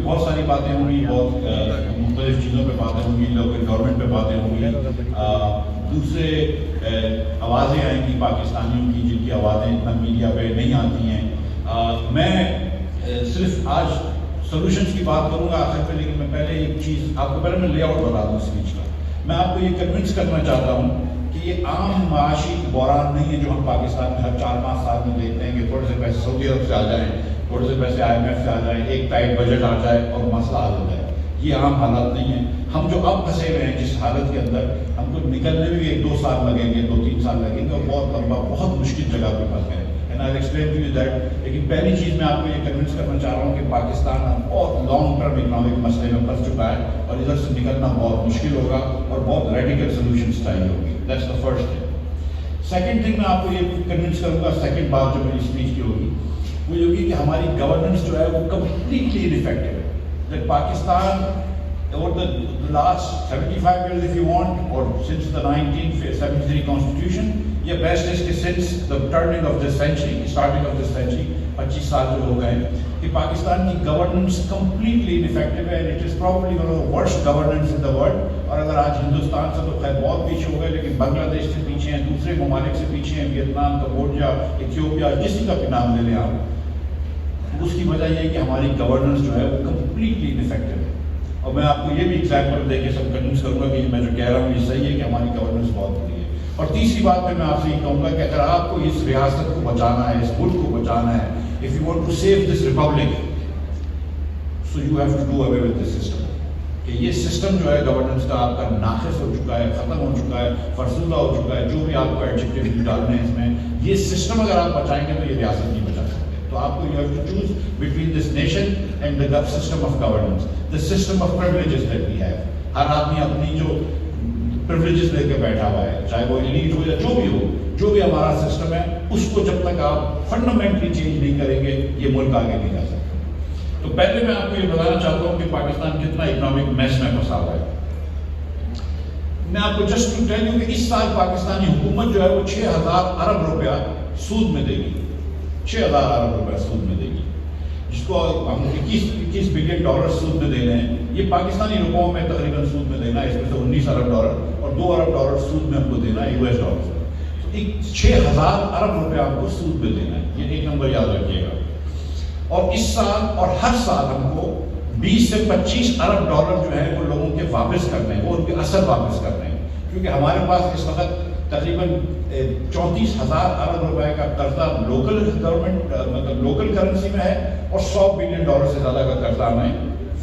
بہت ساری باتیں ہوئی، بہت مختلف چیزوں پہ باتیں ہوئی، لوکل گورنمنٹ پہ باتیں ہوئی، دوسرے آوازیں آئیں گی پاکستانیوں کی جن کی آوازیں اتنا میڈیا پہ نہیں آتی ہیں. میں صرف آج سولوشنس کی بات کروں گا آخر پہ، لیکن میں پہلے ایک چیز آپ کو پہلے میں لے آؤٹ بتا دوں اسپیچ کا. میں آپ کو یہ کنونس کرنا چاہتا ہوں کہ یہ عام معاشی بحران نہیں ہے جو ہم پاکستان میں ہر 4-5 سال میں دیکھتے ہیں کہ تھوڑے سے پیسے سعودی عرب سے آ جائیں، تھوڑے سے پیسے IMF سے آ جائیں، ایک ٹائٹ بجٹ آ جائے اور مسئلہ حل ہو جائے. یہ عام حالات نہیں ہیں. ہم جو اب پھنسے ہوئے ہیں جس حالت کے اندر، ہم کو نکلنے میں بھی 1-2 سال لگیں گے، 2-3 سال لگیں گے اور بہت لمبا بہت مشکل جگہ پہ پھنس گئے. لیکن پہلی چیز میں آپ کو یہ کنونس کرنا چاہ رہا ہوں کہ پاکستان بہت لانگ ٹرم اکنامک مسئلے میں پھنس چکا ہے اور ادھر سے نکلنا بہت مشکل ہوگا اور بہت ریڈیکل سولوشنس چاہیے ہوگی. That's the first thing. Second thing میں آپ کو یہ کنونس کروں گا، سیکنڈ بات جو میری اسپیچ کی ہوگی وہ یہ ہوگی کہ ہماری گورننس جو ہے وہ کمپلیٹلی انفیکٹو ہے. That Pakistan over the last 75 years if you want, or since the 1973 constitution, یہ بیسٹ is کہ since the turning of this century, starting of this century, 25 سال جو ہو گئے ہیں کہ پاکستان کی گورننس کمپلیٹلی انفیکٹو ہے. it is probably one of the worst governance in the world. اور اگر آج ہندوستان سے تو خیر بہت پیچھے ہو گئے، لیکن بنگلہ دیش سے پیچھے ہیں، دوسرے ممالک سے پیچھے ہیں، ویتنام، کمبوڈیا، ایتھیوپیا، کسی کا بھی نام لے لیں آپ. اس کی وجہ یہ ہے کہ ہماری گورننس جو ہے وہ کمپلیٹلی انفیکٹو ہے. اور میں آپ کو یہ بھی ایگزامپل دے کے سب کنوینس کروں گا کہ میں جو کہہ رہا ہوں یہ صحیح ہے کہ ہماری گورننس بہت بری ہے. اور تیسری بات میں آپ سے یہ کہوں گا کہ اگر آپ کو اس ریاست کو بچانا ہے، اس ملک کو بچانا ہے، if you want to save this republic, so you have to do away with this system. کہ یہ سسٹم جو ہے گورننس کا آپ کا ناقص ہو چکا ہے، ختم ہو چکا ہے، فرسودہ ہو چکا ہے. جو بھی آپ کو ایڈجیکٹیو ڈالنے ہیں اس میں، یہ سسٹم اگر آپ بچائیں گے تو یہ ریاست نہیں بچا سکتے. تو آپ کو you have to choose between this nation and the system of governance, the system of privileges that we have. ہر آدمی اپنی جو privileges لے کے بیٹھا ہوا ہے، چاہے وہ ایلیٹ ہو یا جو بھی ہو، جو بھی ہمارا سسٹم ہے اس کو جب تک آپ فنڈامنٹلی چینج نہیں کریں گے یہ ملک آگے نہیں جا سکتا. تو پہلے میں آپ کو یہ بتانا چاہتا ہوں کہ پاکستان کتنا اکنامک میس میں پھنسا ہوا ہے. میں آپ کو جسٹ ٹو ٹیل یو کہ اس سال پاکستانی حکومت جو ہے وہ 6,000 ارب روپیہ سود میں دے گی. 6,000 ارب روپیہ سود میں دے گی، جس کو ہم 21 بلین ڈالر سود میں دے رہے ہیں. یہ پاکستانی روپوں میں تقریباً سود میں دینا ہے، اس میں سے 19 ارب ڈالر اور 2 ارب ڈالر سود میں ہم کو دینا ہے US ڈالر. 6,000 ارب روپیہ ہم کو سود میں دینا ہے. یہ ایک نمبر یاد رکھیے گا. اور اس سال اور ہر سال ہم کو 20 سے 25 ارب ڈالر جو ہے وہ لوگوں کے واپس کرنے ہیں، وہ ان کے اثر واپس کرنے ہیں. کیونکہ ہمارے پاس اس وقت تقریباً 34,000 ارب روپے کا قرضہ لوکل گورنمنٹ مطلب لوکل کرنسی میں ہے اور 100 بلین ڈالر سے زیادہ کا قرضہ ہمیں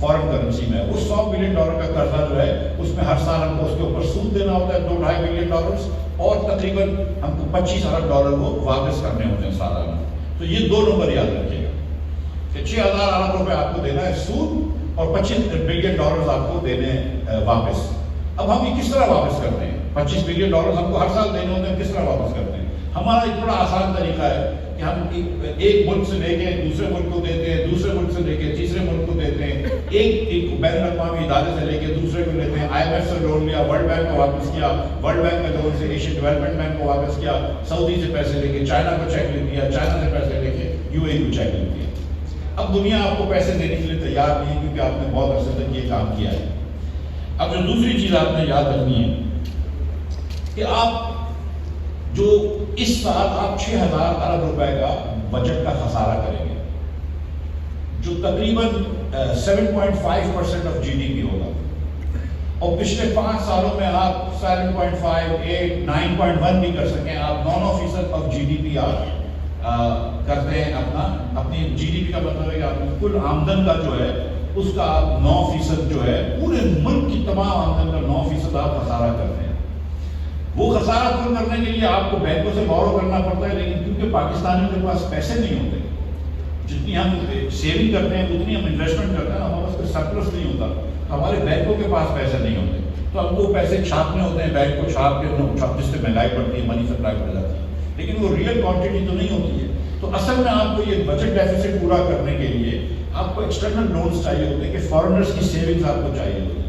فارن کرنسی میں ہے. وہ 100 بلین ڈالر کا قرضہ جو ہے اس میں ہر سال ہم کو اس کے اوپر سود دینا ہوتا ہے 2-2.5 بلین ڈالر اور تقریباً ہم کو 25 ارب ڈالر کو واپس کرنے ہوتے ہیں سالانہ. تو یہ 2 نمبر یاد رکھیے گا کہ 6,000 ارب روپے آپ کو دینا ہے سود اور 25 بلین ڈالر آپ کو دینے ہیں واپس. اب ہم یہ کس طرح واپس کرتے ہیں؟ 25 بلین ڈالر ہم کو ہر سال دینے ہوتے ہیں، کس طرح واپس کرتے ہیں؟ ہمارا ایک بڑا آسان طریقہ ہے کہ ہم ایک ملک سے لے کے دوسرے ملک کو دیتے ہیں، دوسرے ملک سے لے کے تیسرے ملک کو دیتے ہیں، ایک بین الاقوامی ادارے سے لے کے دوسرے کو لیتے ہیں. IMF سے لون لیا، ورلڈ بینک کو واپس کیا، ورلڈ بینک کا لون سے ایشین ڈیولپمنٹ بینک کو واپس کیا، سعودی سے پیسے لے کے چائنا کو چیک لکھ دیا، چائنا سے پیسے لے کے UAE کو چیک لکھ دیا. اب دنیا آپ کو پیسے دینے کے لیے تیار نہیں ہے کیونکہ آپ نے بہت عرصے تک یہ کام کیا ہے. اب جو دوسری چیز آپ نے یاد رکھنی ہے کہ آپ جو اس سال آپ 6,000 ارب روپے کا بجٹ کا خسارہ کریں گے جو تقریباً 7.5% آف GDP ہوگا. اور پچھلے 5 سالوں میں آپ 7.5, 8, 9.1 بھی کر سکیں. آپ 9% آف GDP آپ کرتے ہیں اپنی GDP کا مطلب ہے کہ آپ کل آمدن کا جو ہے اس کا آپ 9% جو ہے پورے ملک کی تمام آمدن کا 9% آپ خسارہ کرتے ہیں. وہ خسارہ پورا کرنے کے لیے آپ کو بینکوں سے بورو کرنا پڑتا ہے، لیکن کیونکہ پاکستانیوں کے پاس پیسے نہیں ہوتے، جتنی ہم سیونگ کرتے ہیں اتنی ہم انویسٹمنٹ کرتے ہیں، ہمارے پاس کوئی سرپلس نہیں ہوتا، ہمارے بینکوں کے پاس پیسے نہیں ہوتے، تو ہم وہ پیسے چھاپنے ہوتے ہیں بینک کو چھاپ کے جس سے مہنگائی بڑھتی ہے، منی سپلائی بڑھ جاتی ہے، لیکن وہ ریئل کوانٹٹی تو نہیں ہوتی ہے. تو اصل میں آپ کو یہ بجٹ ڈیفیسٹ پورا کرنے کے لیے آپ کو ایکسٹرنل لونز چاہیے ہوتے ہیں کہ فارنرز کی سیونگز آپ کو چاہیے ہوتی ہے.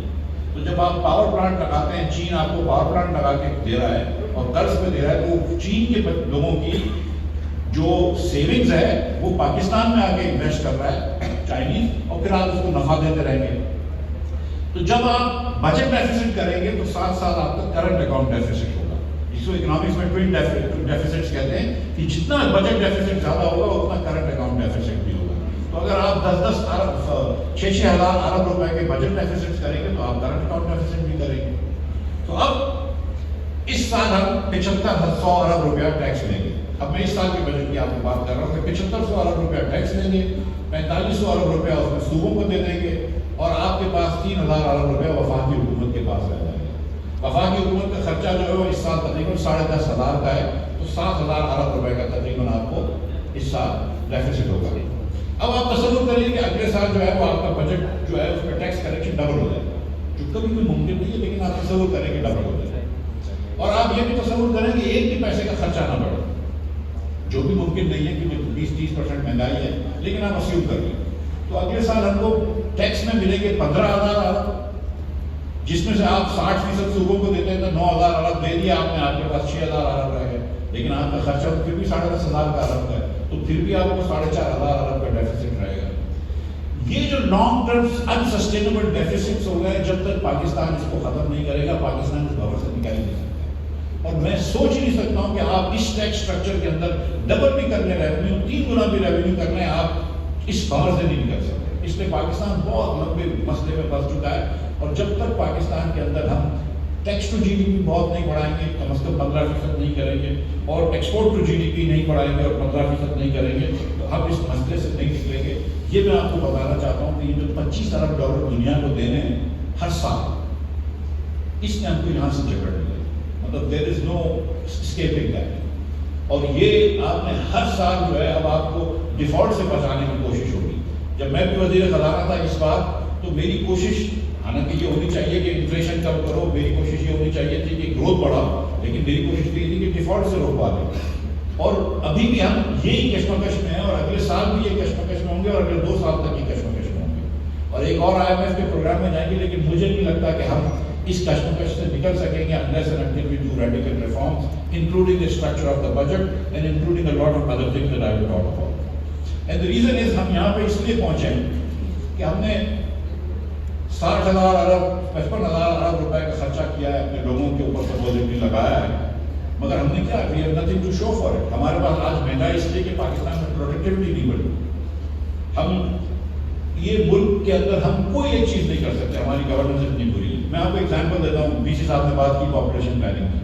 تو جب آپ پاور پلانٹ لگاتے ہیں، چین آپ کو پاور پلانٹ لگا کے دے رہا ہے اور قرض پہ دے رہا ہے، تو چین کے لوگوں کی جو سیونگز ہے وہ پاکستان میں آ کے انویسٹ کر رہا ہے چائنیز اور پھر آپ اس کو نفع دیتے رہیں گے. تو جب آپ بجٹ ڈیفیسٹ کریں گے تو ساتھ ساتھ آپ کا کرنٹ اکاؤنٹ ڈیفیسٹ ہوگا. اس کو اکنامکس میں ٹوئن ڈیفیسٹس کہتے ہیں کہ جتنا بجٹ ڈیفیسٹ زیادہ ہوگا اتنا کرنٹ اکاؤنٹ ڈیفیسٹ بھی ہوگا. تو اگر آپ 10 ارب 6 ہزار ارب روپے کے بجٹ ڈیفیسٹ کریں گے تو آپ کرنٹ اکاؤنٹ ڈیفیسٹ بھی کریں گے. تو اب اس سال ہم 7500 ارب روپیہ ٹیکس لیں گے. اب میں اس سال کے بجٹ کی آپ کو بات کر رہا ہوں کہ 7500 ارب روپیہ ٹیکس لیں گے, 4500 ارب روپیہ اس میں صوبوں کو دے دیں گے, اور آپ کے پاس 3000 ارب روپیہ وفاقی حکومت کے پاس رہ جائے گا. وفاقی حکومت کا خرچہ جو ہے وہ اس سال تقریباً 10,500 کا ہے, تو 7000 ارب روپے کا تقریباً آپ کو اس سال ڈیفیسٹ ہوگا. اب آپ تصور کریے کہ اگلے سال جو ہے وہ آپ کا بجٹ جو ہے اس کا ٹیکس کلیکشن ڈبل ہو جائے گا, جو کبھی کوئی ممکن نہیں ہے, لیکن آپ تصور کریں کہ ڈبل ہو جائے. اور آپ یہ بھی تصور کریں کہ ایک بھی پیسے کا خرچہ نہ بڑھے, جو بھی ممکن نہیں ہے کہ 20-30% مہنگائی ہے, لیکن آپ اسیوم کر لیں. تو اگلے سال ہم کو ٹیکس میں ملیں گے 15,000 ارب, جس میں سے آپ 60% صوبوں کو دیتے ہیں تو 9,000 ارب دے دیا آپ نے, آپ کے پاس 6,000 ارب رہ گئے, لیکن آپ کا خرچہ پھر بھی 10,500 کا ارب ہے, تو پھر بھی آپ کو 4,500 ارب کا ڈیفیسٹ رہے گا. یہ جو لانگ ٹرم انسسٹینیبل ڈیفیسٹس ہو گئے, جب تک پاکستان اس کو ختم نہیں کرے گا پاکستان اس بھور سے نکال نہیں سکتا. اور میں سوچ ہی نہیں سکتا ہوں کہ آپ اس ٹیکس سٹرکچر کے اندر ڈبل بھی کر لیں ریونیو, 3 گنا بھی ریونیو کر لیں, آپ اس بھور سے نہیں نکل سکتے. اس لیے پاکستان بہت لمبے مسئلے میں پھنس چکا ہے, اور جب تک پاکستان کے اندر ہم tax to G D P بہت نہیں بڑھائیں گے, کم از کم 15% نہیں کریں گے, اور export to G D P نہیں بڑھائیں گے اور 15% نہیں کریں گے, تو ہم اس مسئلے سے نہیں نکلیں گے. یہ میں آپ کو بتانا چاہتا ہوں کہ یہ جو 25 ارب ڈالر دنیا کو دینے ہیں ہر سال, اس نے ہم کو یہاں سے جکڑ لیا, مطلب دیر از نو اسکیپنگ دیٹ. اور یہ آپ نے ہر سال جو ہے اب آپ کو ڈیفالٹ سے بچانے کی کوشش ہوگی. جب میں بھی وزیر خزانہ تھا اس بار, تو میری کوشش, حالانکہ یہ ہونی چاہیے کہ انفلیشن کم کرو, میری کوشش یہ ہونی چاہیے تھی کہ گروتھ بڑھاؤ, لیکن میری کوشش یہ تھی کہ ڈیفالٹ سے روکوا دیں. اور ابھی بھی ہم یہی کشمکش میں ہیں, اور اگلے سال بھی یہ کشمکش میں ہوں گے, اور اگلے 2 سال تک یہ کشمکش میں ہوں گے, اور ایک اور IMF کے پروگرام میں جائیں گے. لیکن مجھے نہیں لگتا کہ ہم اس کشمکش سے نکل سکیں گے unless and until we do radical reforms, including the structure of the budget and including a lot of other things that I will talk about. And the reason is ہم یہاں پہ اس لیے پہنچے کہ ہم نے 60,000 ارب 55,000 ارب روپے کا خرچہ کیا ہے, اپنے لوگوں کے اوپر سپوزٹلی لگایا ہے, مگر ہم نے کیا, we have nothing to show for it. ہمارے پاس آج مہنگائی اس لیے کہ پاکستان میں پروڈکٹیوٹی نہیں بڑھی. ہم یہ ملک کے اندر ہم کوئی ایک چیز نہیں کر سکتے, ہماری گورننس اتنی بری ہے. میں آپ کو ایگزامپل دیتا ہوں, BC صاحب نے بات کی پاپولیشن پلاننگ کی.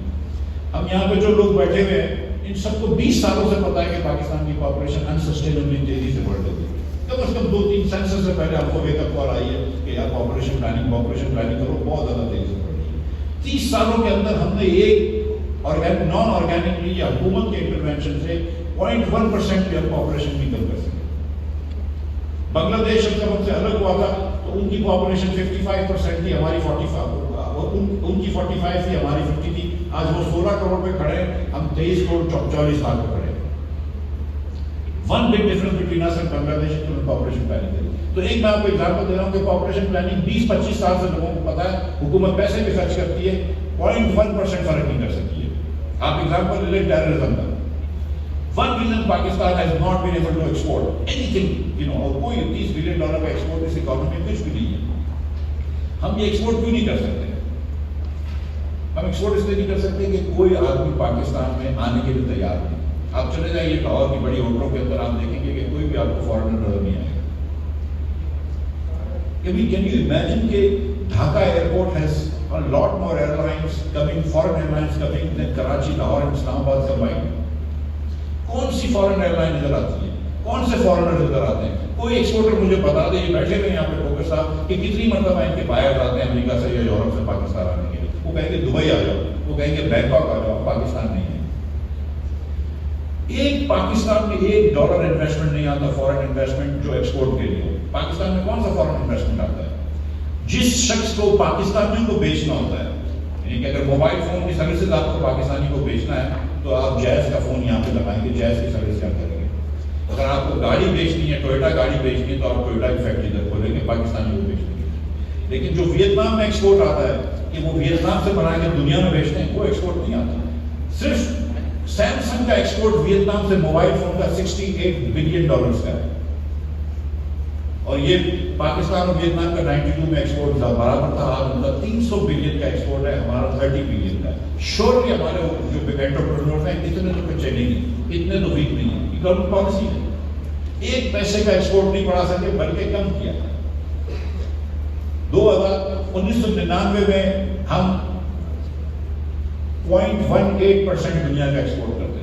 ہم یہاں پہ جو لوگ بیٹھے ہوئے ہیں, ان سب کو 20 سالوں سے پتا ہے کہ پاکستان کی پاپولیشن انسسٹینیبلی تیزی سے بڑھ رہی ہے. کم از کم 2-3 سینسس سے پہلے ہم کو ایک اپ کال آئی ہے کہ یار پاپولیشن پلاننگ کرو, بہت زیادہ تیزی سے بڑھ رہی ہے. 30 سالوں کے اندر ہم نے ایک نان آرگینکلی یا حکومت کے انٹرونشن سے 0.1% بھی ہم پاپولیشن بھی کم کر سکتے. بنگلہ دیش جب ہم سے الگ ہوا تھا تو ان کی پاپولیشن 55% تھی, ہماری 45, ان کی 45 تھی, ہماری 50 تھی. آج وہ 16 کروڑ پہ کھڑے ہیں, ہم 23 کروڑ 44 لاکھ پہ کھڑے ہیں. ون بگ ڈفرنس بٹوین اس اینڈ بنگلہ دیش کی پاپولیشن پلاننگ. تو ایک میں آپ کو ایگزامپل دے رہا ہوں کہ پاپولیشن پلاننگ 20-25 سال سے لوگوں کو پتا ہے, حکومت پیسے بھی خرچ کرتی ہے, 0.1% فرق نہیں کر سکتی ہے. آپ ایگزامپل لے لیں ٹیررزم کا. 1 billion Pakistan has not been able to export anything, اور کوئی $30 billion کا ایکسپورٹ اس اکانومی میں کچھ بھی نہیں ہے. ہم یہ ایکسپورٹ کیوں نہیں کر سکتے؟ ہم ایکسپورٹ اس لیے نہیں کر سکتے کہ کوئی آدمی پاکستان میں آنے کے لیے تیار نہیں. آپ چلے جائیے لاہور کی بڑی ہوٹلوں کے اندر, آپ دیکھیں گے کہ کوئی بھی آپ کو فارنر نظر نہیں آئے گا. Can you imagine کہ Dhaka airport has a lot more airlines coming, foreign airlines coming than Karachi, Lahore and Islam Abad combined. کون سی فورن ایئر لائن ادھر آتی ہے, کون سے فورنر ادھر آتے ہیں؟ کوئی ایکسپورٹر مجھے بتا دے, یہ بیٹھے ہوئے یہاں پہ ٹوکر صاحب, کہ کتنی مرتبہ ان کے باہر آتے ہیں امریکہ سے یا یورپ سے پاکستان آنے کے لیے. وہ کہیں گے دبئی آ جاؤ, وہ کہیں گے بینکاک آ جاؤ, پاکستان نہیں ہے. ایک پاکستان میں $1 انویسٹمنٹ نہیں آتا, فورن انویسٹمنٹ جو ایکسپورٹ کے لیے. پاکستان میں کون سا فورن انویسٹمنٹ آتا ہے؟ جس شخص کو پاکستانیوں کو بیچنا ہوتا ہے, یعنی کہ اگر موبائل فون کی سروسز آپ کو پاکستانی کو بیچنا ہے تو آپ جیز کا فون یہاں پہ لگائیں گے, جیز کی سروس کیا کریں گے. اگر آپ کو گاڑی بیچنی ہے, ٹوئوٹا گاڑی بیچنی ہے, تو آپ ٹوئوٹا کی فیکٹری ادھر کھولیں گے, پاکستانی کو بیچنے کے. لیکن جو ویتنام میں ایکسپورٹ آتا ہے کہ وہ ویتنام سے بنا کے دنیا میں بیچتے ہیں, وہ ایکسپورٹ نہیں آتا. صرف سیمسنگ کا ایکسپورٹ ویتنام سے موبائل فون کا $68 بلین کا ہے, اور یہ پاکستان اور ویتنام کا 92 میں ایکسپورٹ برابر تھا، آج ان کا 300 بلین کا ایکسپورٹ ہے، ہمارا 30 بلین کا ہے. شورلی ہمارے جو انٹرپرینورز ہیں اتنے تو کچھ نہیں، اتنے تو ویک نہیں ہیں. یہ گورنمنٹ پالیسی ہے. ایک پیسے کا ایکسپورٹ نہیں بڑھا سکے بلکہ کم کیا. 1999 میں ہم 0.18% دنیا کا ایکسپورٹ کرتے تھے.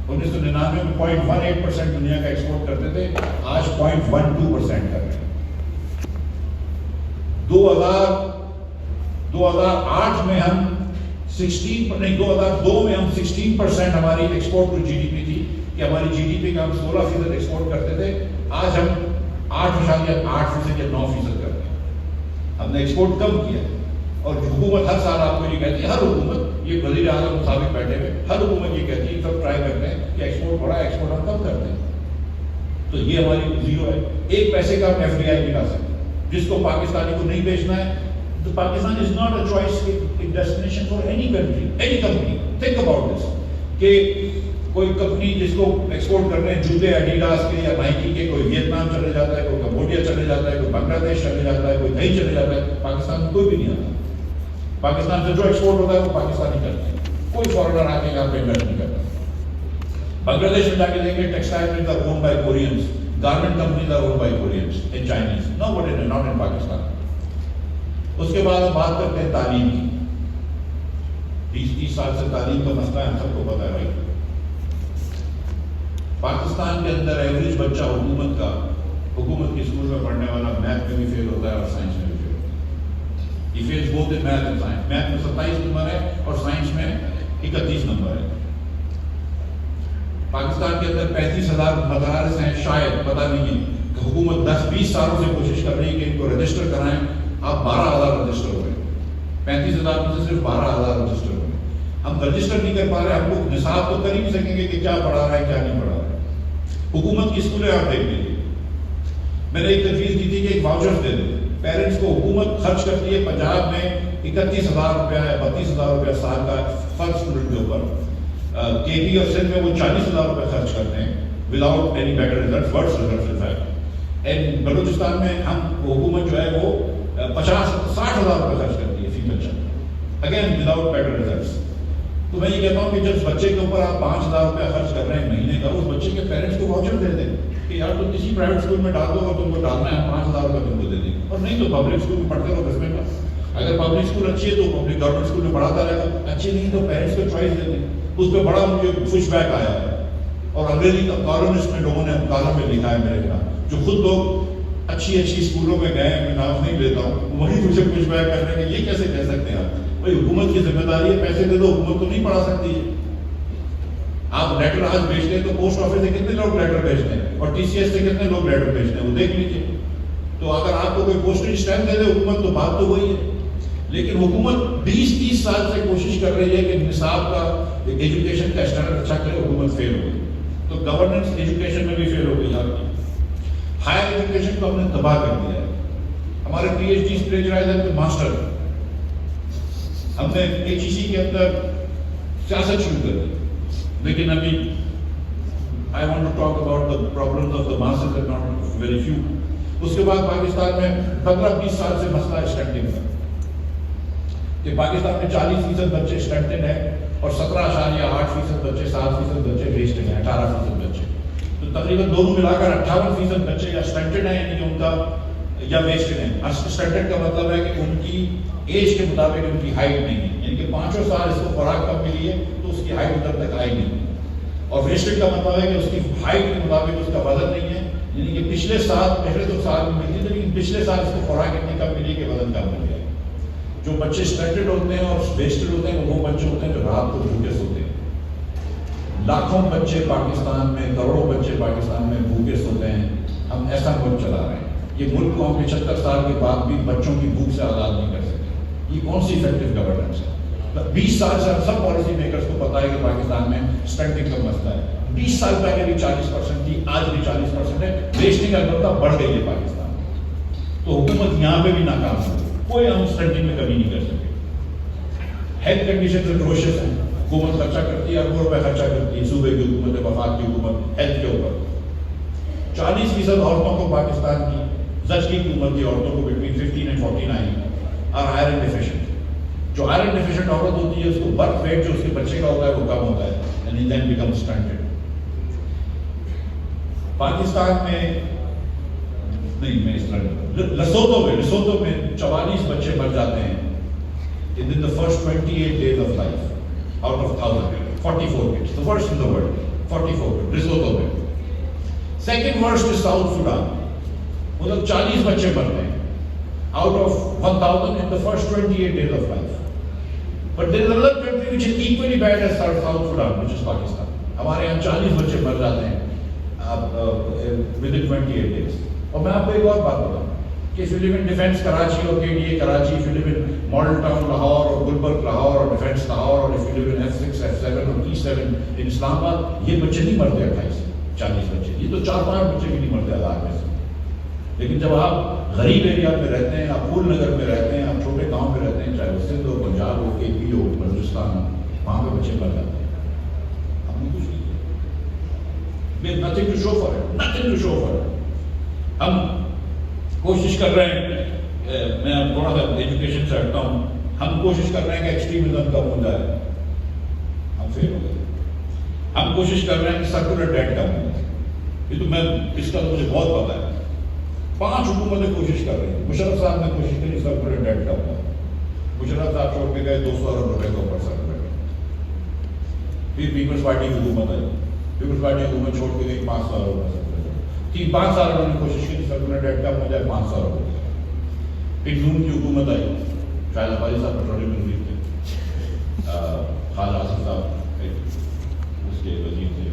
1999 میں 0.18% دنیا کا ایکسپورٹ کرتے تھے، آج 0.12% کر رہے ہیں. 2008 میں ہم 2002 میں ہم 16% ہماری export to G D P تھی، کہ ہماری جی ڈی پی کا ہم 16% ایکسپورٹ کرتے تھے. آج ہم 8.8% یا 9% کرتے ہیں. ہم نے ایکسپورٹ کم کیا. اور حکومت ہر سال آپ کو یہ کہتی ہے، ہر حکومت، یہ وزیر اعظم مطابق بیٹھے ہوئے ہر حکومت یہ کہتی ہے، سب ٹرائی کرتے ہیں کہ ایکسپورٹ بڑھا، ایکسپورٹ ہم کم کرتے ہیں. تو یہ ہماری زیرو ہے. ایک پیسے کا ہم ایف ڈی آئی نہیں لا سکتے. جس کو پاکستانی کو نہیں بیچنا ہے تو Pakistan is not a choice destination for any country, any company. Think about this کہ کوئی کمپنی جس کو ایکسپورٹ کر رہے ہیں جوتے ایڈیڈاس کے یا نائکی کے، کوئی ویتنام چلے جاتا ہے، کوئی کمبوڈیا چلے جاتا ہے، کوئی بنگلہ دیش چلے جاتا ہے، کوئی کہیں چلے جاتا ہے. پاکستان میں کوئی بھی نہیں آتا. پاکستان سے جو ایکسپورٹ ہوتا ہے وہ پاکستانی کرتے ہیں. کوئی فارنر آ کے یہاں پہ انویسٹ نہیں کرتا. بنگلہ دیش میں جا کے دیکھیں textile mills are owned by Koreans, garment companies are owned by Koreans and Chinese, not in Pakistan. اس کے بعد ہم بات کرتے ہیں تعلیم کی. 20-30 سال سے تعلیم کا مسئلہ ہم سب کو پتا ہے بھائی. پاکستان کے اندر ایوریج بچہ حکومت کے اسکول میں پڑھنے والا میتھ میں بھی فیل ہوتا ہے اور سائنس میں بھی فیل ہوتا ہے. یہ feels both in math and science. Math میں 27 نمبر ہے اور سائنس میں 31 نمبر ہے. پاکستان کے اندر 35,000 مدارس ہیں، شاید پتہ نہیں ہے کہ حکومت 10-20 سالوں سے کوشش کر رہی ہے کہ ان کو رجسٹر کرائیں. آپ 12,000 رجسٹر ہو گئے. 35,000 میں سے صرف 12,000 رجسٹر ہو گئے. ہم رجسٹر نہیں کر پا رہے. ہم کو نصاب تو کر ہی نہیں سکیں گے کہ کیا پڑھا رہا ہے کیا نہیں پڑھا رہا ہے. حکومت کی اسکولیں آپ دیکھ لیجیے. میں نے ایک تجویز دی تھی کہ ایک واؤچر دے دیں. پیرنٹس کو حکومت خرچ کرتی ہے پنجاب میں 31,000 روپیہ یا 32,000 روپیہ سال کا فرد اسٹوڈنٹ کے اوپر. کے پی اور سندھ میں وہ 40,000 روپے خرچ کرتے ہیں without any better results, worse results in fact. And Balochistan میں ہم حکومت جو ہے وہ 50-60,000 روپے خرچ کرتی ہے فی بچہ، اگین وداؤٹ بیٹر ریزلٹس. تو میں یہ کہتا ہوں کہ جب بچے کے اوپر آپ 5,000 روپیہ خرچ کر رہے ہیں مہینے کا، اس بچے کے پیرنٹس کو واؤچر دے دیں کہ یار تم کسی پرائیویٹ اسکول میں ڈال دو اور تم کو ڈالنا ہے 5,000 روپے تم کو دے دیں، اور نہیں تو پبلک اسکول میں پڑھتے رہو 10 میں. اگر پبلک اسکول اچھی ہے تو پبلک گورنمنٹ اسکول میں پڑھاتا رہے گا، اچھی نہیں تو پیرنٹس کو چوائس دے دیں. اس پہ بڑا مجھے پش بیک آیا ہے اور انگریزی کالمسٹ میں لوگوں نے کالم میں لکھا ہے میرے خلاف، جو خود لوگ اچھی اسکولوں میں گئے ہیں، میں نام نہیں لیتا ہوں، وہی مجھے پش بیک کر رہے ہیں کہ یہ کیسے کہہ سکتے ہیں آپ. بھائی حکومت کی ذمہ داری ہے، پیسے دے دو. حکومت تو نہیں پڑھا سکتی ہے. آپ لیٹر آج بھیجتے ہیں تو پوسٹ آفس سے کتنے لوگ لیٹر بھیجتے ہیں اور ٹی سی ایس سے کتنے لوگ لیٹر بھیجتے ہیں، وہ دیکھ لیجیے. تو اگر آپ کو کوئی پوسٹیج اسٹیمپ دے دے حکومت تو بات تو وہی ہے. لیکن حکومت 20-30 سال سے کوشش کر رہی ہے کہ نصاب کا ایجوکیشن کا اسٹینڈرڈ اچھا کرے، حکومت فیل ہو گئی. تو گورننس ایجوکیشن میں بھی فیل ہو گئی. آپ کی ہائر ایجوکیشن کو ہم نے تباہ کر دیا ہے. ہمارے پی ایچ ڈی پلیجرائز ہیں ماسٹر. ہم نے ایچ ای سی کے اندر سیاست شروع کر دی. لیکن ابھی I want to talk about the problems of the masses and not very few. اس کے بعد پاکستان میں 15-20 سال سے مسئلہ اسٹنٹنگ کا کہ پاکستان میں 40% بچے اسٹنٹڈ ہیں اور 17.8% بچے، 7% بچے ویسٹڈ ہیں، 18% بچے. تو تقریباً دونوں ملا کر 58% بچے یا اسٹنٹڈ ہیں، یعنی کہ ان کا یا ویسٹڈ ہیں. اسٹنٹڈ کا مطلب ہے کہ ان کی ایج کے مطابق ان کی ہائٹ نہیں ہے، یعنی کہ 5 سال اس کو خوراک کم ملی ہے تو اس کی ہائٹ ادھر تک آئی نہیں. اور ویسٹڈ کا مطلب ہے کہ اس کی ہائٹ کے مطابق اس کا وزن نہیں ہے، یعنی کہ پچھلے تو سال میں ملتی تھی لیکن پچھلے سال اس کو خوراک اتنی کم ملی کہ وزن کم مل گیا. جو بچے اسٹنٹڈ ہوتے ہیں اور ویسٹڈ ہوتے ہیں وہ بچے ہوتے ہیں جو رات کو بھوکے سوتے ہیں. لاکھوں بچے پاکستان میں، کروڑوں بچے پاکستان میں بھوکے سوتے ہیں. ہم ایسا ملک چلا رہے ہیں. یہ ملک کو ہم 75 سال کے بعد بھی بچوں کی بھوک سے آزاد نہیں کر سکتے. یہ کون سی افیکٹو گورننس ہے؟ 20 سال سے ہم سب پالیسی میکرز کو پتا ہے کہ پاکستان میں اسٹنٹنگ کا مسئلہ ہے. 20 سال پہلے بھی 40% تھی، آج بھی 40% ہے. ویسٹنگ البتہ بڑھ گئی ہے پاکستان میں. تو حکومت یہاں پہ بھی ناکام ہے. کوئی ہم اسٹنٹنگ میں کمی نہیں کر سکتے. ہیلتھ کنڈیشن ایٹروشس ہیں. حکومت خرچہ کرتی ہے، اربوں روپے خرچہ کرتی ہے. صوبے کی حکومت، وفاق کی حکومت ہیلتھ کے اوپر. 40% عورتوں کو پاکستان کی زچگی کی عمر کی عورتوں کو بٹوین 15 and 49 اور آئرن ڈیفیشنٹ. جو آئرن ڈیفیشنٹ عورت ہوتی ہے اس کو برتھ ویٹ جو اس کے بچے کا ہوتا ہے وہ کم ہوتا ہے اینڈ دین بیکم اسٹنٹڈ. پاکستان میں نہیں، میں اس طرح لسوتو میں 44 بچے مر جاتے ہیں in the first 28 days of life out of 1000. 44 kids, the worst in the world. 44 kids, Lesotho میں. Second worst is South Sudan. مطلب 40 بچے مرتے ہیں out of 1000 in the first 28 days of life. But there is another country which is equally bad as South Sudan, which is Pakistan. ہمارے یہاں 40 بچے مر جاتے ہیں within 28 days. اور میں آپ کو ایک اور بات بتاؤں کہ if you live in defence Karachi اور KDA Karachi, if you live in model town Lahore اور گلبرگ لاہور اور ڈیفینس لاہور, اور if you live in F6 F7 اور E7 in اسلام آباد, یہ بچے نہیں مرتے 28-40 بچے, یہ تو 4-5 بچے بھی نہیں مرتے 1000 میں سے. لیکن جب آپ غریب ایریا میں رہتے ہیں, آپ پھول نگر میں رہتے ہیں, آپ چھوٹے گاؤں میں رہتے ہیں, چاہے وہ سندھ ہو, پنجاب ہو, KP ہو, بلوچستان ہو, وہاں پہ بچے مر جاتے ہیں. ہم نے کچھ نہیں کیا, nothing to show for it, nothing to show for it. ہم کوشش کر رہے ہیں, میں تھوڑا سا ایجوکیشن سے ہٹتا ہوں, ہم کوشش کر رہے ہیں کہ ایکسٹریمزم کم ہو جائے, ہم فیل ہو گئے. ہم کوشش کر رہے ہیں کہ سرکولر ڈیٹ کم ہو جائے. یہ تو میں اس کا تو مجھے بہت پتا ہے. 5 حکومتیں کوشش کر رہی ہیں. مشرف صاحب نے کوشش کی سرکولر ڈیٹ کم ہو. مشرف صاحب چھوڑ کے گئے 200 ارب روپے کے اوپر سرکولر ڈیٹ. پھر پیپلز پارٹی کی حکومت آئی, پیپلز پارٹی حکومت چھوڑ کے گئی 500 ارب روپے. 5 سال انہوں نے کوشش کی سرکولر ڈیٹ کم ہو جائے 500 ارب روپے. پھر نون کی حکومت آئی, شاہد عبادی صاحب پیٹرولیم منسٹر تھے, خالد آصف صاحب اس کے وزیر تھے,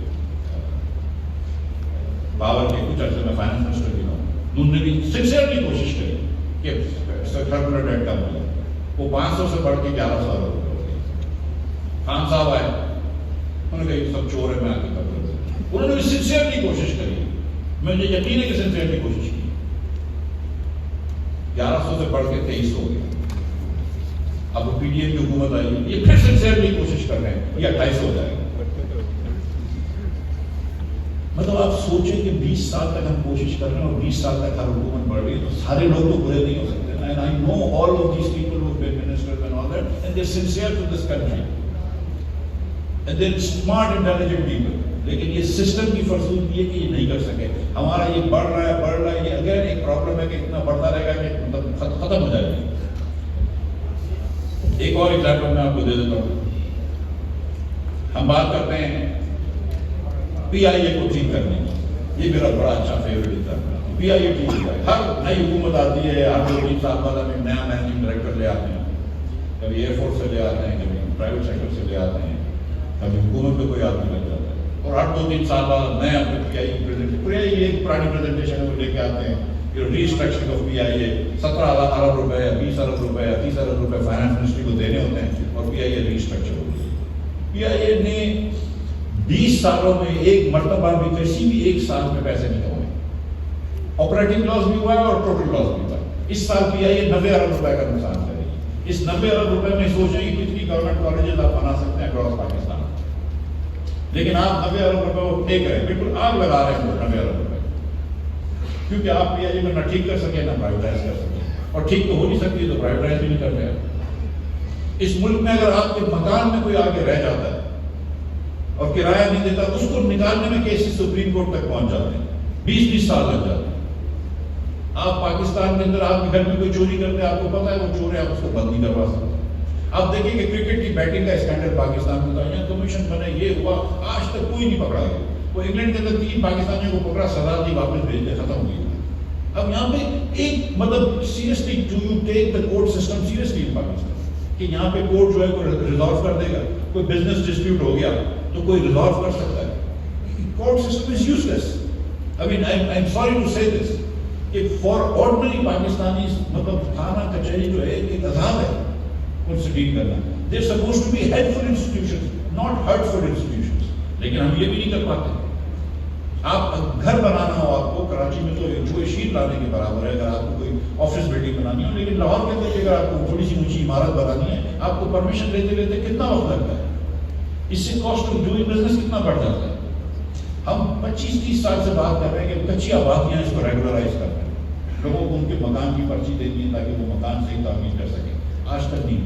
باور کے کچھ عرصے میں فائنانس منسٹر بھی ہوں. نون نے بھی سنسیئرلی کوشش کی کہ سرکولر ڈیٹ کم ہو جائے. وہ 500 سے بڑھ کے 1100 ارب روپے ہو گئی. خان صاحب آئے, انہوں نے کہا یہ سب چور ہے, میں آ کے کر دوں. انہوں نے بھی سنسیئرلی کوشش کری, مجھے یقین ہے کہ سنسیئرلی کوشش کی. 1100 سے بڑھ کے 2300 ہو گیا. اب وہ PDM کی حکومت آئی, یہ پھر سنسیئرلی کوشش کر رہے ہیں, یہ 2800 ہو جائے گا. مطلب آپ سوچیں کہ 20 سال تک ہم کوشش کر رہے ہیں اور 20 سال تک ہر حکومت بڑھ رہی ہے, تو سارے لوگ تو برے نہیں ہو سکتے. And I know all of these people who have been ministers and all that, and they're sincere to this country. And they're smart, intelligent people. لیکن یہ سسٹم کی فرسودگی ہے کہ یہ نہیں کر سکے. ہمارا یہ بڑھ رہا ہے, یہ اگر ایک پرابلم ہے کہ اتنا بڑھتا رہے گا کہ ختم ہو جائے گی. ایک اور ایگزامپل میں آپ کو دے دیتا ہوں. ہم بات کرتے ہیں PIA کو ٹھیک کرنے کی, یہ میرا بڑا اچھا فیوریٹ ایگزامپل ہے. PIA ٹھیک ہوتا ہے, ہر نئی حکومت آتی ہے, ہر 2-3 سال بعد ہم ایک نیا مینیجنگ ڈائریکٹر لے آتے ہیں, کبھی ایئر فورس سے لے آتے ہیں, کبھی پرائیویٹ سیکٹر سے لے آتے ہیں, کبھی حکومت میں کوئی آدمی لگ جاتا ہے, اور 8-2-3 سال بعد نیا PIA کی پریزنٹیشن, ایک پرانی پریزنٹیشن ہے وہ لے کے آتے ہیں. ری اسٹرکچرنگ آف PIA 17 ارب روپے یا 20 ارب روپے یا 30 ارب روپے فائنانس منسٹری کو دینے ہوتے ہیں, اور PIA ری اسٹرکچر ہوتی ہے. PIA نے 20 سالوں میں ایک مرتبہ بھی کسی بھی ایک سال میں پیسے نہیں کمائے. آپریٹنگ لاس بھی ہوا ہے اور ٹوٹل لاس بھی ہوا ہے. اس سال PIA 90 ارب روپے کا نقصان کرے گی. اس 90 ارب روپے میں سوچیں کہ کتنی گورنمنٹ کالجز آپ بنا سکتے ہیں اکراس پاکستان, لیکن آپ 90 ارب روپے وہ پے کریں, بالکل آگ لگا رہے ہیں 90 ارب روپے, کیونکہ آپ PIA کو نہ ٹھیک کر سکے نہ پرائیویٹائز کر سکے, اور ٹھیک تو ہو نہیں سکتی تو پرائیویٹائز بھی نہیں کرتے ہیں. اس ملک میں اگر آپ کے مکان میں کوئی آگے رہ جاتا ہے اور کرایہ نہیں دیتا, اس کو نکالنے میں کیسز سپریم کورٹ تک پہنچ جاتے ہیں, 20-20 سال لگ جاتے ہیں. آپ پاکستان کے اندر آپ کے گھر میں کوئی چوری کرتے ہیں, آپ کو پتا ہے وہ چور ہے, آپ اس کو بند نہیں کروا سکتے. آپ دیکھیں کہ کرکٹ کی بیٹنگ کا اسکینڈل پاکستان میں تھا, یہاں کمیشن بنے, یہ ہوا, آج تک کوئی نہیں پکڑا گیا. وہ انگلینڈ کے اندر 3 پاکستانیوں کو پکڑا, سزا دی, واپس بھیج دے, ختم ہو گئی. اب یہاں پہ ایک مطلب seriously do you take the court system seriously in Pakistan, کہ یہاں پہ کورٹ جو ہے کوئی ریزالو کر دے گا. کوئی بزنس ڈسپیوٹ ہو گیا تو کوئی ریزالو کر سکتا ہے. Court system is use less. I mean, I'm sorry to say this, کہ فار آرڈنری پاکستانی مطلب تھانہ کچہری جو ہے ایک عذاب ہے ان سے ڈیل کرنا. They're supposed to be helpful institutions, not hurtful institutions. لیکن ہم یہ بھی نہیں کر پاتے. آپ گھر بنانا ہو آپ کو, کراچی میں تو جو شیٹ لانے کے برابر ہے اگر آپ کو کوئی آفس بلڈنگ بنانی ہو, لیکن لاہور کے اندر اگر آپ کو تھوڑی سی اونچی عمارت بنانی ہے, آپ کو پرمیشن لیتے لیتے کتنا وقت لگتا ہے, اس سے کاسٹ آف ڈوئنگ بزنس کتنا بڑھ جاتا ہے. ہم 25-30 سال سے بات کر رہے ہیں کہ کچی آبادیاں اس کو ریگولرائز کر رہے ہیں، لوگوں کو ان کے مکان کی پرچی دینی ہے تاکہ وہ مکان سے ہی تعمیر کر سکیں. آج تک نہیں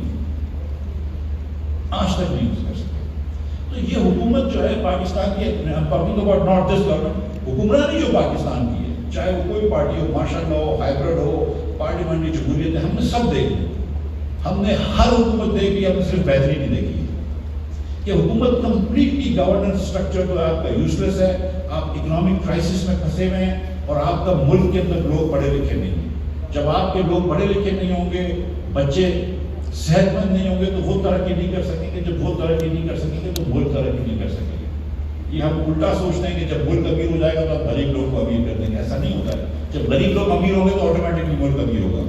کر سکے. تو یہ حکومت جو ہے پاکستان کی، ناٹ دس گورنمنٹ، حکمرانی جو پاکستان کی ہے، چاہے وہ کوئی پارٹی ہو، ماشاء اللہ ہو، ہائیبرڈ ہو، پارلیمنٹری جمہوریت ہے، ہم نے سب دیکھ لی. ہم نے ہر حکومت دیکھ لی، ہم نے صرف بہتری نہیں دیکھی ہے. یہ حکومت کمپلیٹلی گورننس اسٹرکچر تو آپ کا یوز لیس ہے. آپ اکنامک کرائسس میں پھنسے ہوئے ہیں اور آپ کا ملک کے اندر لوگ پڑھے لکھے نہیں ہیں. جب آپ کے لوگ پڑھے لکھے نہیں ہوں گے، بچے صحت مند نہیں ہوں گے تو وہ ترقی نہیں کر سکیں گے. جب وہ ترقی نہیں کر سکیں گے تو ملک ترقی نہیں کر سکیں گے. یہ ہم الٹا سوچتے ہیں کہ جب ملک امیر ہو جائے گا تو آپ غریب لوگ کو امیر کر دیں گے. ایسا نہیں ہوتا ہے. جب غریب لوگ امیر ہوں گے تو آٹومیٹکلی ملک امیر ہوگا.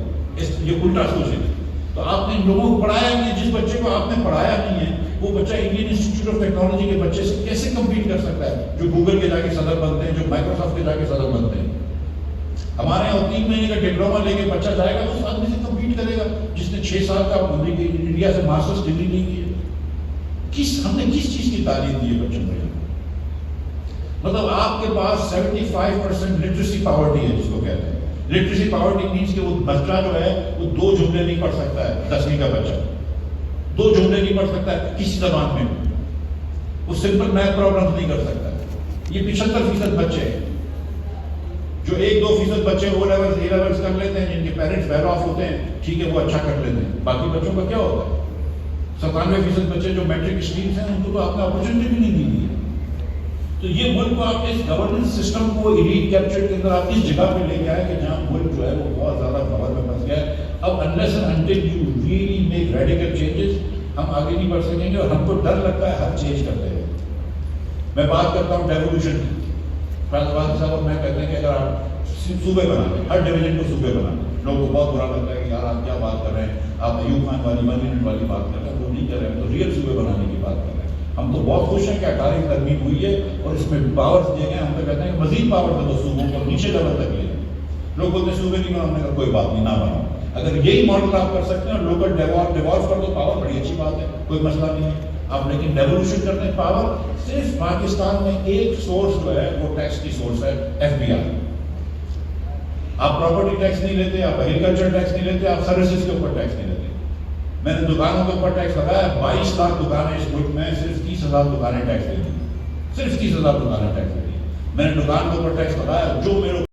یہ الٹا سوچ ہے. تو آپ نے ان لوگوں کو پڑھایا نہیں. جس بچے کو آپ نے پڑھایا نہیں ہے وہ بچہ انڈین انسٹیٹیوٹ آف ٹیکنالوجی کے بچے سے کیسے کمپیٹ کر سکتا ہے جو گوگل کے جا کے صدر بنتے ہیں، جو مائکروسافٹ کے جا کے صدر بنتے ہیں. ہمارے یہاں 3 مہینے کا ڈپلوما لے کے بچہ جائے گا تو اس آدمی سے کمپیٹ کرے گا جس نے 6 سال کا انڈیا سے ماسٹرس ڈگری نہیں کی ہے. ہم نے کس چیز کی تعلیم دی ہے بچوں کو؟ مطلب آپ کے پاس 75% لٹریسی پاورٹی ہے، جس کو کہتے ہیں. لٹریسی پاورٹی مینس کہ وہ بچہ جو ہے وہ 2 جملے نہیں پڑھ سکتا ہے. 10ویں کا بچہ 2 جملے نہیں پڑھ سکتا ہے کسی زبان میں. وہ سمپل میتھ پرابلم نہیں کر سکتا ہے. یہ 75% بچے ہیں. جو 1-2% بچے او لیولز اے لیولز کر لیتے ہیں، جن کے پیرنٹس ویل آف ہوتے ہیں، ٹھیک ہے وہ اچھا کر لیتے ہیں. باقی بچوں کا کیا ہوتا ہے؟ 97% بچے جو میٹرک اسٹریمس ہیں ان کو تو آپ نے اپرچونٹی بھی نہیں دی ہے. تو یہ ملک کو آپ اس گورننس سسٹم کو ایلیٹ کیپچر کے اندر آپ اس جگہ پہ لے کے آئے کہ جہاں ملک جو ہے وہ بہت زیادہ پاور میں پھنس گیا ہے. اب unless and until you really make radical changes ہم آگے نہیں بڑھ سکیں گے. اور ہم کو ڈر لگتا ہے ہر چینج کرتے ہیں. میں بات کرتا ہوں ڈیولیوشن کی. فیض آباد صاحب اور میں کہتے ہیں کہ اگر آپ صوبے بنا دیں، ہر ڈویژن کو صوبے بنا دیں، لوگوں کو بہت برا لگتا ہے کہ یار آپ کیا بات کر رہے ہیں، آپ ایوب خان والی 1 یونٹ والی بات کر رہے ہیں. وہ نہیں کر رہے ہیں، تو ریئل صوبے بنانے کی بات کر رہے ہیں. ہم تو بہت خوش ہیں کہ 18 ترمیم ہوئی ہے اور اس میں پاور دیے گئے. ہم تو کہتے ہیں کہ مزید پاور دے دو صوبوں کو، نیچے لیول تک لے. لوگ بولتے ہیں صوبے نہیں بنانے کا، کوئی بات نہیں، نہ بناؤ. اگر یہی ماڈل آپ کر سکتے ہیں اور لوکل ڈیوالو کر دو پاور، بڑی اچھی بات ہے، کوئی مسئلہ نہیں ہے. آپ لیکن ڈیولیوشن کرتے ہیں پاور. صرف پاکستان میں ایک سورس جو ہے وہ ٹیکس کی سورس ہے، FBR. آپ پراپرٹی ٹیکس نہیں لیتے، آپ ایگریکلچر ٹیکس نہیں لیتے، آپ سروسز کے اوپر ٹیکس نہیں لیتے. میں نے دکانوں کے اوپر ٹیکس لگایا. 22 لاکھ دکانیں اس ملک میں، صرف 30,000 دکانیں ٹیکس دیتی ہیں. صرف 30,000 دکانیں ٹیکس دیتی ہیں. میں نے دکان کے اوپر ٹیکس لگایا. جو میرے